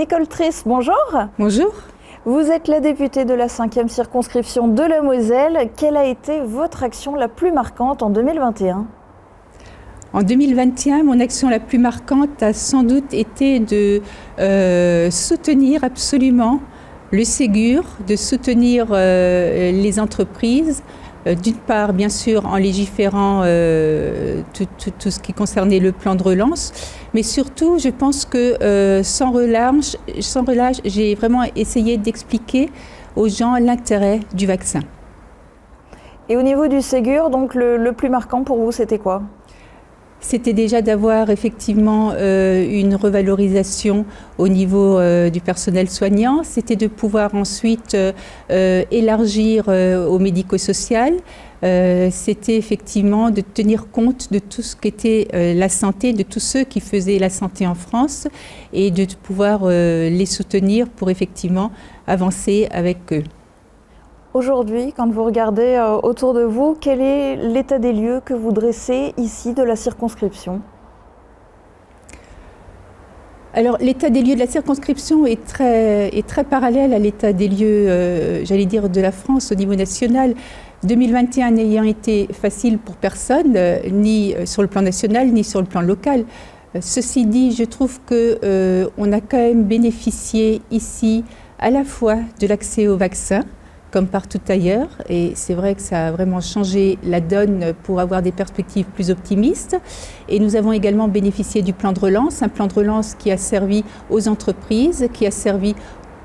Nicole Triss, bonjour. Bonjour. Vous êtes la députée de la 5e circonscription de la Moselle. Quelle a été votre action la plus marquante en 2021 ? En 2021, mon action la plus marquante a sans doute été de soutenir absolument le Ségur, de soutenir les entreprises, d'une part, bien sûr, en légiférant tout ce qui concernait le plan de relance, mais surtout, je pense que sans relâche, j'ai vraiment essayé d'expliquer aux gens l'intérêt du vaccin. Et au niveau du Ségur, donc le plus marquant pour vous, c'était quoi ? C'était déjà d'avoir effectivement une revalorisation au niveau du personnel soignant. C'était de pouvoir ensuite élargir au médico-social. C'était effectivement de tenir compte de tout ce qu'était la santé, de tous ceux qui faisaient la santé en France et de pouvoir les soutenir pour effectivement avancer avec eux. Aujourd'hui, quand vous regardez autour de vous, quel est l'état des lieux que vous dressez ici de la circonscription ? Alors, l'état des lieux de la circonscription est très parallèle à l'état des lieux, j'allais dire, de la France au niveau national. 2021 n'ayant été facile pour personne, ni sur le plan national, ni sur le plan local. Ceci dit, je trouve qu'on a quand même bénéficié ici à la fois de l'accès au vaccin, comme partout ailleurs, et c'est vrai que ça a vraiment changé la donne pour avoir des perspectives plus optimistes. Et nous avons également bénéficié du plan de relance, un plan de relance qui a servi aux entreprises, qui a servi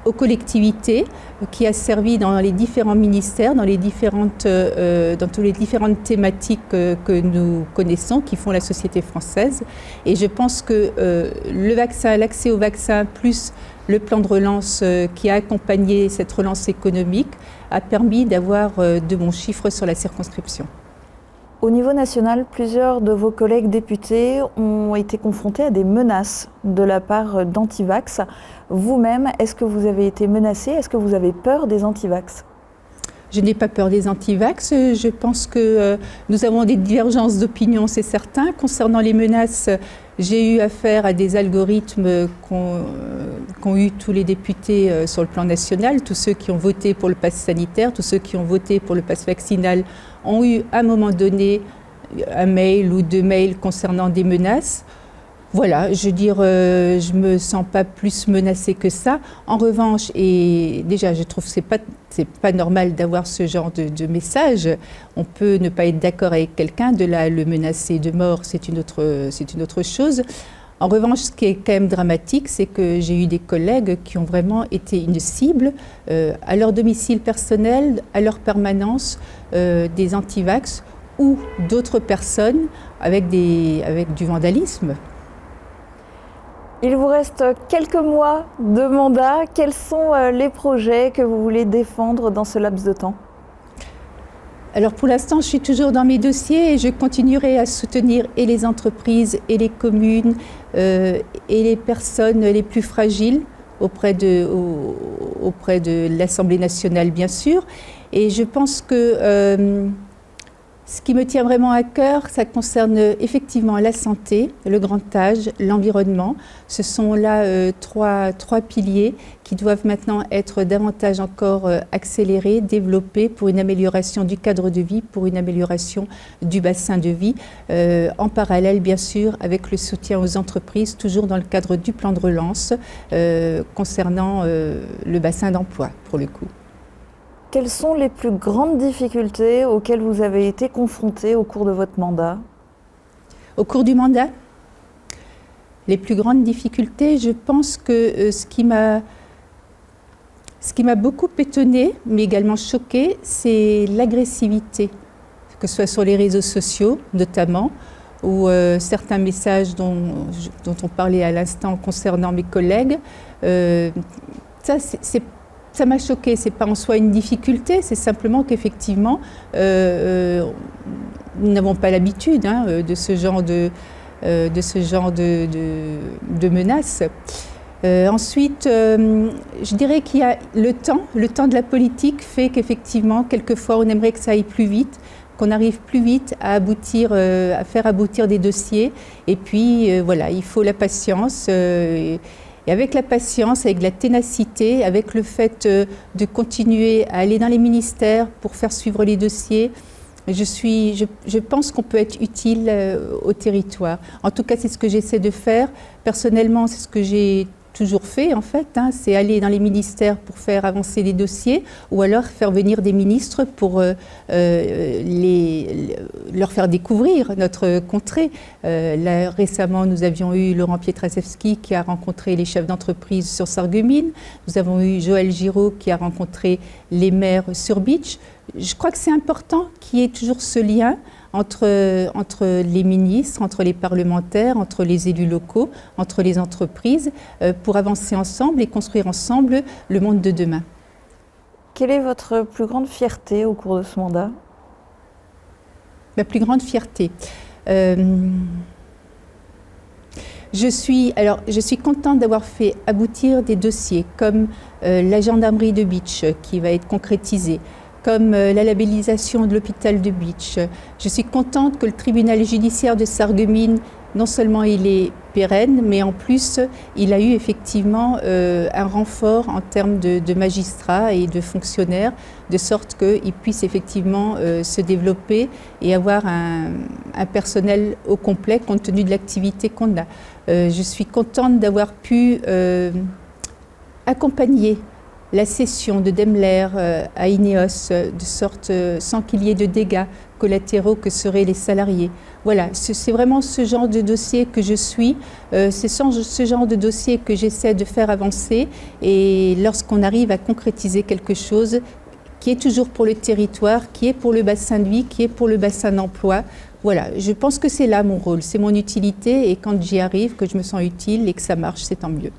aux collectivités, qui a servi dans les différents ministères, dans toutes les différentes thématiques que nous connaissons, qui font la société française. Et je pense que le vaccin, l'accès au vaccin, plus le plan de relance qui a accompagné cette relance économique, a permis d'avoir de bons chiffres sur la circonscription. Au niveau national, plusieurs de vos collègues députés ont été confrontés à des menaces de la part d'antivax. Vous-même, est-ce que vous avez été menacé ? Est-ce que vous avez peur des antivax ? Je n'ai pas peur des antivax. Je pense que nous avons des divergences d'opinion, c'est certain. Concernant les menaces, j'ai eu affaire à des algorithmes qu'ont eu tous les députés sur le plan national. Tous ceux qui ont voté pour le pass sanitaire, tous ceux qui ont voté pour le pass vaccinal ont eu à un moment donné un mail ou deux mails concernant des menaces. Voilà, je veux dire, je ne me sens pas plus menacée que ça. En revanche, et déjà, je trouve que c'est pas normal d'avoir ce genre de message. On peut ne pas être d'accord avec quelqu'un, de là le menacer de mort, c'est une autre chose. En revanche, ce qui est quand même dramatique, c'est que j'ai eu des collègues qui ont vraiment été une cible à leur domicile personnel, à leur permanence, des antivax ou d'autres personnes avec du vandalisme. Il vous reste quelques mois de mandat. Quels sont les projets que vous voulez défendre dans ce laps de temps ? Alors pour l'instant, je suis toujours dans mes dossiers et je continuerai à soutenir et les entreprises et les communes et les personnes les plus fragiles auprès de l'Assemblée nationale, bien sûr. Et je pense que ce qui me tient vraiment à cœur, ça concerne effectivement la santé, le grand âge, l'environnement. Ce sont là trois piliers qui doivent maintenant être davantage encore accélérés, développés pour une amélioration du cadre de vie, pour une amélioration du bassin de vie, en parallèle bien sûr avec le soutien aux entreprises, toujours dans le cadre du plan de relance concernant le bassin d'emploi pour le coup. Quelles sont les plus grandes difficultés auxquelles vous avez été confrontés au cours de votre mandat ? Au cours du mandat, les plus grandes difficultés, je pense que ce qui m'a beaucoup étonnée, mais également choquée, c'est l'agressivité, que ce soit sur les réseaux sociaux notamment, ou certains messages dont on parlait à l'instant concernant mes collègues. Ça m'a choquée, ce n'est pas en soi une difficulté, c'est simplement qu'effectivement, nous n'avons pas l'habitude de ce genre de menaces. Ensuite, je dirais qu'il y a le temps de la politique fait qu'effectivement, quelquefois, on aimerait que ça aille plus vite, qu'on arrive plus vite à faire aboutir des dossiers. Et puis, voilà, il faut la patience. Et avec la patience, avec la ténacité, avec le fait de continuer à aller dans les ministères pour faire suivre les dossiers, je pense qu'on peut être utile au territoire. En tout cas, c'est ce que j'essaie de faire. Personnellement, c'est ce que j'ai toujours fait en fait, c'est aller dans les ministères pour faire avancer les dossiers ou alors faire venir des ministres pour leur faire découvrir notre contrée. Là, récemment, nous avions eu Laurent Pietraszewski qui a rencontré les chefs d'entreprise sur Sarreguemines. Nous avons eu Joël Giraud qui a rencontré les maires sur Bitche. Je crois que c'est important qu'il y ait toujours ce lien entre les ministres, entre les parlementaires, entre les élus locaux, entre les entreprises, pour avancer ensemble et construire ensemble le monde de demain. Quelle est votre plus grande fierté au cours de ce mandat ? Ma plus grande fierté. Je suis contente d'avoir fait aboutir des dossiers comme la gendarmerie de Bitche qui va être concrétisée, comme la labellisation de l'hôpital de Bitche. Je suis contente que le tribunal judiciaire de Sarreguemines, non seulement il est pérenne, mais en plus il a eu effectivement un renfort en termes de magistrats et de fonctionnaires, de sorte qu'il puisse effectivement se développer et avoir un personnel au complet compte tenu de l'activité qu'on a. Je suis contente d'avoir pu accompagner la cession de Daimler à Ineos, de sorte sans qu'il y ait de dégâts collatéraux que seraient les salariés. Voilà, c'est vraiment ce genre de dossier que je suis, c'est ce genre de dossier que j'essaie de faire avancer, et lorsqu'on arrive à concrétiser quelque chose qui est toujours pour le territoire, qui est pour le bassin de vie, qui est pour le bassin d'emploi, voilà, je pense que c'est là mon rôle, c'est mon utilité, et quand j'y arrive, que je me sens utile et que ça marche, c'est tant mieux.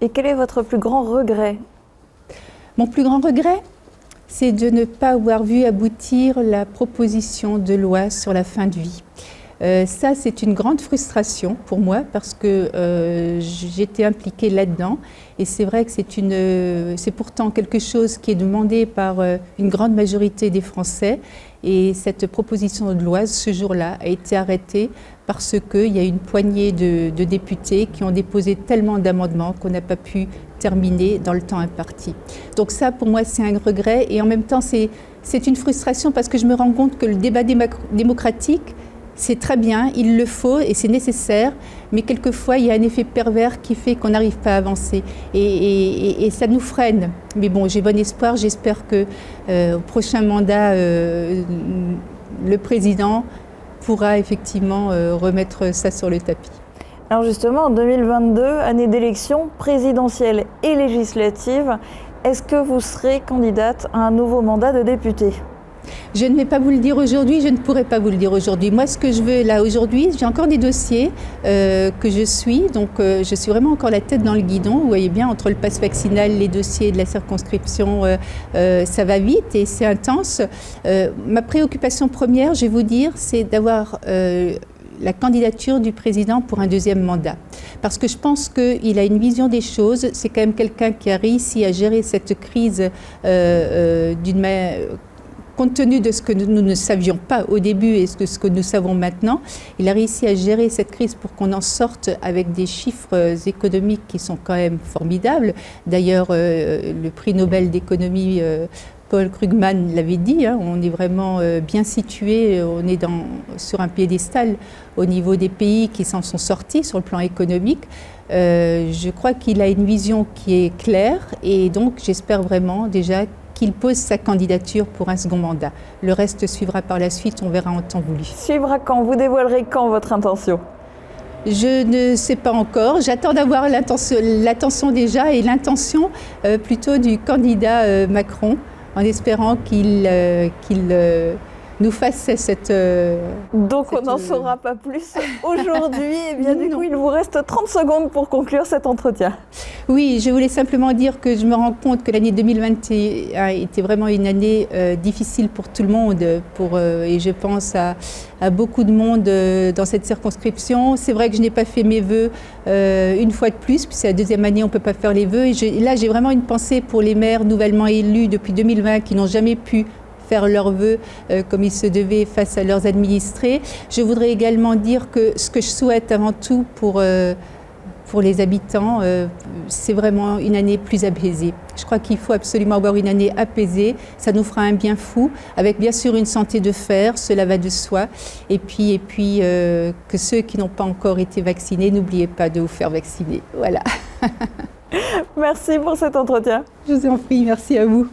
Et quel est votre plus grand regret ? Mon plus grand regret, c'est de ne pas avoir vu aboutir la proposition de loi sur la fin de vie. Ça, c'est une grande frustration pour moi parce que j'étais impliquée là-dedans, et c'est vrai que c'est pourtant quelque chose qui est demandé par une grande majorité des Français, et cette proposition de loi, ce jour-là, a été arrêtée parce qu'il y a une poignée de députés qui ont déposé tellement d'amendements qu'on n'a pas pu terminer dans le temps imparti. Donc ça, pour moi, c'est un regret, et en même temps, c'est une frustration parce que je me rends compte que le débat démocratique, c'est très bien, il le faut et c'est nécessaire, mais quelquefois il y a un effet pervers qui fait qu'on n'arrive pas à avancer, et ça nous freine. Mais bon, j'ai bon espoir, j'espère que au prochain mandat, le président pourra effectivement remettre ça sur le tapis. Alors justement, en 2022, année d'élection présidentielle et législative, est-ce que vous serez candidate à un nouveau mandat de députée ? Je ne vais pas vous le dire aujourd'hui, je ne pourrai pas vous le dire aujourd'hui. Moi, ce que je veux là aujourd'hui, j'ai encore des dossiers que je suis, donc je suis vraiment encore la tête dans le guidon. Vous voyez bien, entre le pass vaccinal, les dossiers de la circonscription, ça va vite et c'est intense. Ma préoccupation première, je vais vous dire, c'est d'avoir la candidature du président pour un deuxième mandat. Parce que je pense qu'il a une vision des choses, c'est quand même quelqu'un qui a réussi à gérer cette crise d'une manière... Compte tenu de ce que nous ne savions pas au début et de ce que nous savons maintenant, il a réussi à gérer cette crise pour qu'on en sorte avec des chiffres économiques qui sont quand même formidables. D'ailleurs, le prix Nobel d'économie, Paul Krugman l'avait dit, on est vraiment bien situé, on est sur un piédestal au niveau des pays qui s'en sont sortis sur le plan économique. Je crois qu'il a une vision qui est claire, et donc j'espère vraiment déjà qu'il pose sa candidature pour un second mandat. Le reste suivra par la suite, on verra en temps voulu. Suivra quand ? Vous dévoilerez quand votre intention ? Je ne sais pas encore. J'attends d'avoir l'attention déjà, et l'intention plutôt du candidat Macron, en espérant qu'il nous fasse cette... Donc on n'en saura pas plus aujourd'hui. Et bien du coup, il vous reste 30 secondes pour conclure cet entretien. Oui, je voulais simplement dire que je me rends compte que l'année 2021 était vraiment une année difficile pour tout le monde, et je pense à beaucoup de monde dans cette circonscription. C'est vrai que je n'ai pas fait mes vœux une fois de plus, puis c'est la deuxième année, on ne peut pas faire les vœux. Et là, j'ai vraiment une pensée pour les maires nouvellement élus depuis 2020 qui n'ont jamais pu faire leurs vœux comme ils se devaient face à leurs administrés. Je voudrais également dire que ce que je souhaite avant tout pour pour les habitants, c'est vraiment une année plus apaisée. Je crois qu'il faut absolument avoir une année apaisée, ça nous fera un bien fou, avec bien sûr une santé de fer, cela va de soi, et puis que ceux qui n'ont pas encore été vaccinés, n'oubliez pas de vous faire vacciner. Voilà. Merci pour cet entretien. Je vous en prie, merci à vous.